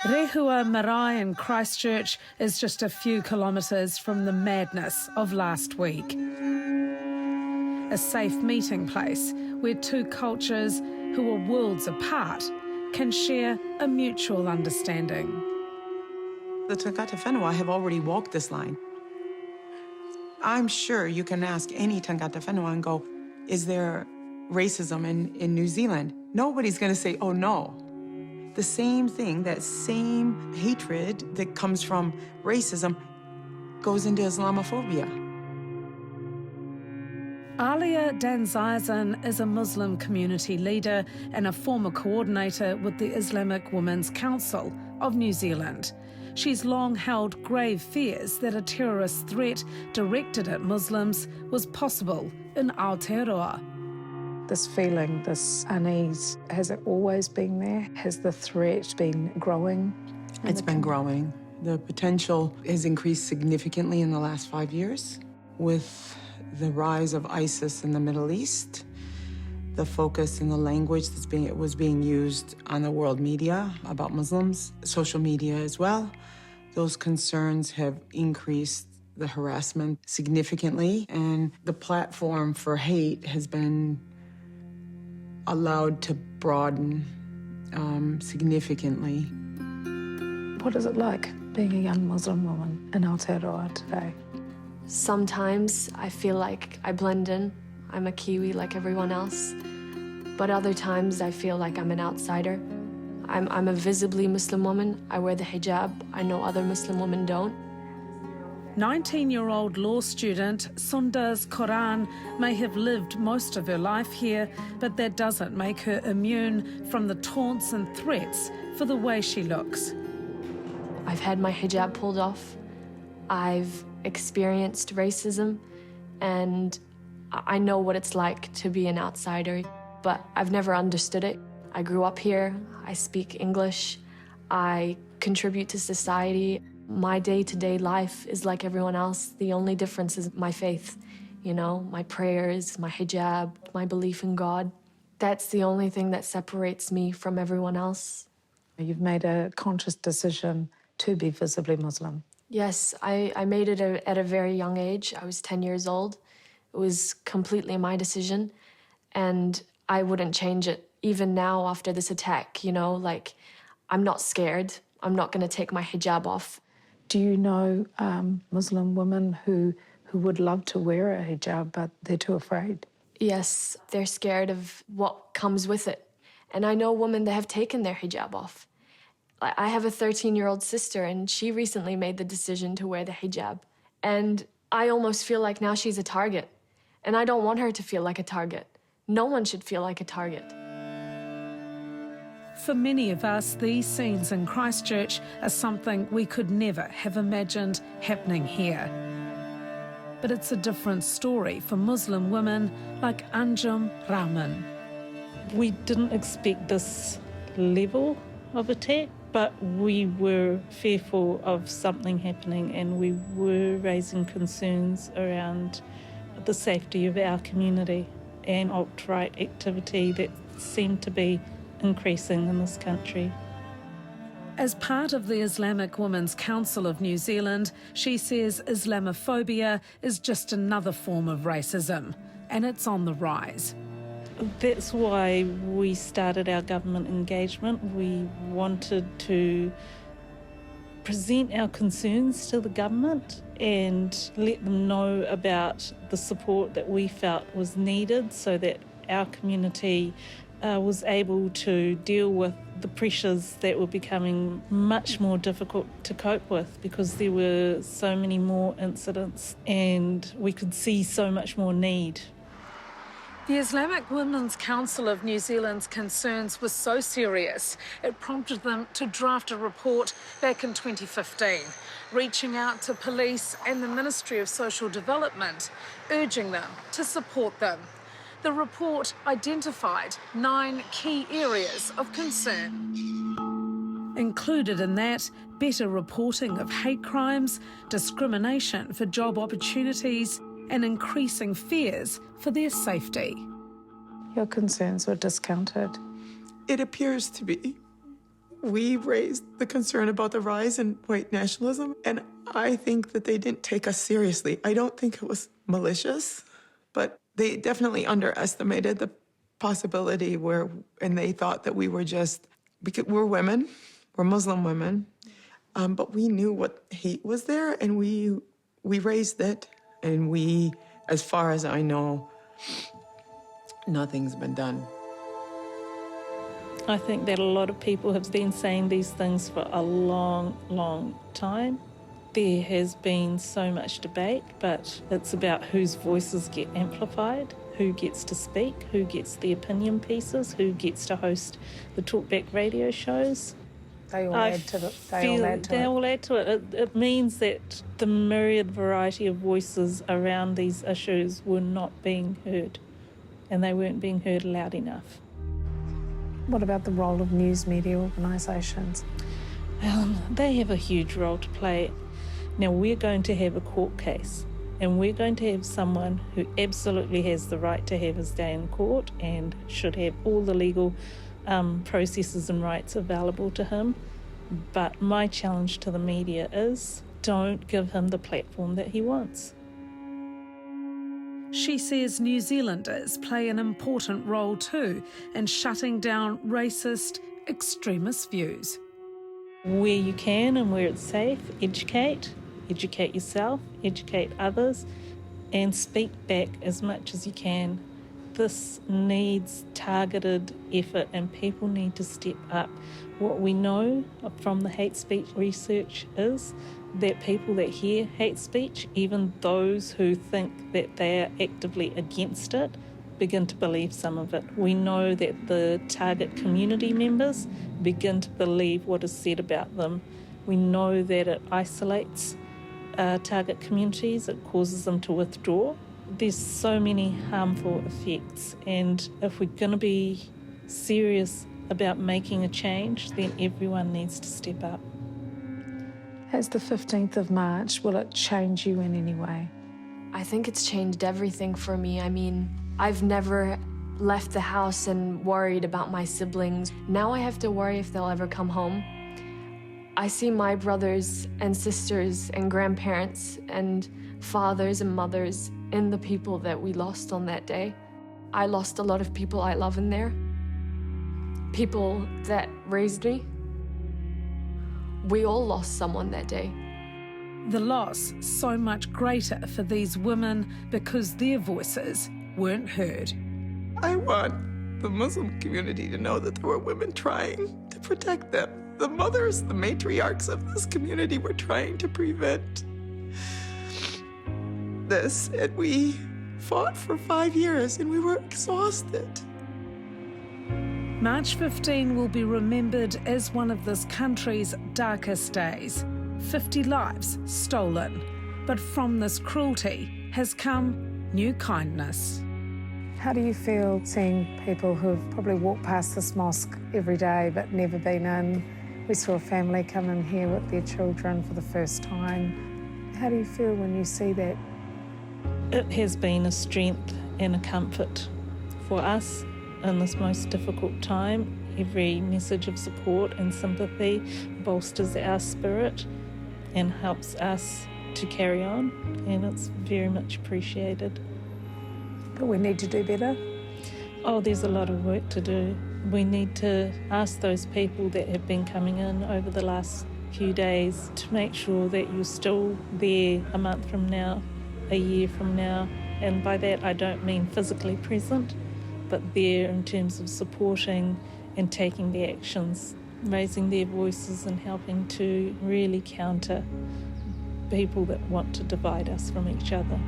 Rehua Marae in Christchurch is just a few kilometres from the madness of last week. A safe meeting place where two cultures who are worlds apart can share a mutual understanding. The tangata whenua have already walked this line. I'm sure you can ask any tangata whenua and go, is there racism in New Zealand? Nobody's going to say, oh, no. The same thing, that same hatred that comes from racism goes into Islamophobia. Aliya Danzeisen is a Muslim community leader and a former coordinator with the Islamic Women's Council of New Zealand. She's long held grave fears that a terrorist threat directed at Muslims was possible in Aotearoa. This feeling, this unease, has it always been there? Has the threat been growing? It's been growing. The potential has increased significantly in the last 5 years with the rise of ISIS in the Middle East, the focus and the language that was being used on the world media about Muslims, social media as well. Those concerns have increased the harassment significantly, and the platform for hate has been allowed to broaden significantly. What is it like being a young Muslim woman in Aotearoa today? Sometimes I feel like I blend in. I'm a Kiwi like everyone else. But other times I feel like I'm an outsider. I'm a visibly Muslim woman. I wear the hijab. I know other Muslim women don't. 19-year-old law student Sondos Quaraan may have lived most of her life here, but that doesn't make her immune from the taunts and threats for the way she looks. I've had my hijab pulled off. I've experienced racism, and I know what it's like to be an outsider, but I've never understood it. I grew up here. I speak English. I contribute to society. My day-to-day life is like everyone else. The only difference is my faith, my prayers, my hijab, my belief in God. That's the only thing that separates me from everyone else. You've made a conscious decision to be visibly Muslim. Yes, I made it at a very young age. I was 10 years old. It was completely my decision, and I wouldn't change it. Even now, after this attack, I'm not scared. I'm not going to take my hijab off. Do you know Muslim women who would love to wear a hijab, but they're too afraid? Yes, they're scared of what comes with it. And I know women that have taken their hijab off. I have a 13-year-old sister, and she recently made the decision to wear the hijab. And I almost feel like now she's a target. And I don't want her to feel like a target. No one should feel like a target. For many of us, these scenes in Christchurch are something we could never have imagined happening here. But it's a different story for Muslim women like Anjum Rahman. We didn't expect this level of attack, but we were fearful of something happening, and we were raising concerns around the safety of our community and alt-right activity that seemed to be increasing in this country. As part of the Islamic Women's Council of New Zealand, she says Islamophobia is just another form of racism, and it's on the rise. That's why we started our government engagement. We wanted to present our concerns to the government and let them know about the support that we felt was needed so that our community was able to deal with the pressures that were becoming much more difficult to cope with because there were so many more incidents and we could see so much more need. The Islamic Women's Council of New Zealand's concerns were so serious, it prompted them to draft a report back in 2015, reaching out to police and the Ministry of Social Development, urging them to support them. The report identified 9 key areas of concern. Included in that, better reporting of hate crimes, discrimination for job opportunities, and increasing fears for their safety. Your concerns were discounted. It appears to be. We raised the concern about the rise in white nationalism, and I think that they didn't take us seriously. I don't think it was malicious, but they definitely underestimated the possibility and they thought that we were because we're women, we're Muslim women, but we knew what hate was there, and we raised it, and as far as I know, nothing's been done. I think that a lot of people have been saying these things for a long, long time. There has been so much debate, but it's about whose voices get amplified, who gets to speak, who gets the opinion pieces, who gets to host the talkback radio shows. They all add to it. They all add to it. It means that the myriad variety of voices around these issues were not being heard, and they weren't being heard loud enough. What about the role of news media organisations? They have a huge role to play. Now, we're going to have a court case, and we're going to have someone who absolutely has the right to have his day in court and should have all the legal processes and rights available to him. But my challenge to the media is, don't give him the platform that he wants. She says New Zealanders play an important role too in shutting down racist, extremist views. Where you can and where it's safe, educate yourself, educate others, and speak back as much as you can. This needs targeted effort, and people need to step up. What we know from the hate speech research is that people that hear hate speech, even those who think that they are actively against it, begin to believe some of it. We know that the target community members begin to believe what is said about them. We know that it isolates target communities, it causes them to withdraw. There's so many harmful effects, and if we're going to be serious about making a change, then everyone needs to step up. As the 15th of March, will it change you in any way? I think it's changed everything for me. I mean, I've never left the house and worried about my siblings. Now I have to worry if they'll ever come home. I see my brothers and sisters and grandparents and fathers and mothers in the people that we lost on that day. I lost a lot of people I love in there. People that raised me. We all lost someone that day. The loss so much greater for these women because their voices weren't heard. I want the Muslim community to know that there were women trying to protect them. The mothers, the matriarchs of this community were trying to prevent this, and we fought for 5 years and we were exhausted. March 15 will be remembered as one of this country's darkest days. 50 lives stolen. But from this cruelty has come new kindness. How do you feel seeing people who've probably walked past this mosque every day but never been in? We saw a family come in here with their children for the first time. How do you feel when you see that? It has been a strength and a comfort for us in this most difficult time. Every message of support and sympathy bolsters our spirit and helps us to carry on, and it's very much appreciated. But we need to do better? Oh, there's a lot of work to do. We need to ask those people that have been coming in over the last few days to make sure that you're still there a month from now, a year from now, and by that I don't mean physically present, but there in terms of supporting and taking the actions, raising their voices and helping to really counter people that want to divide us from each other.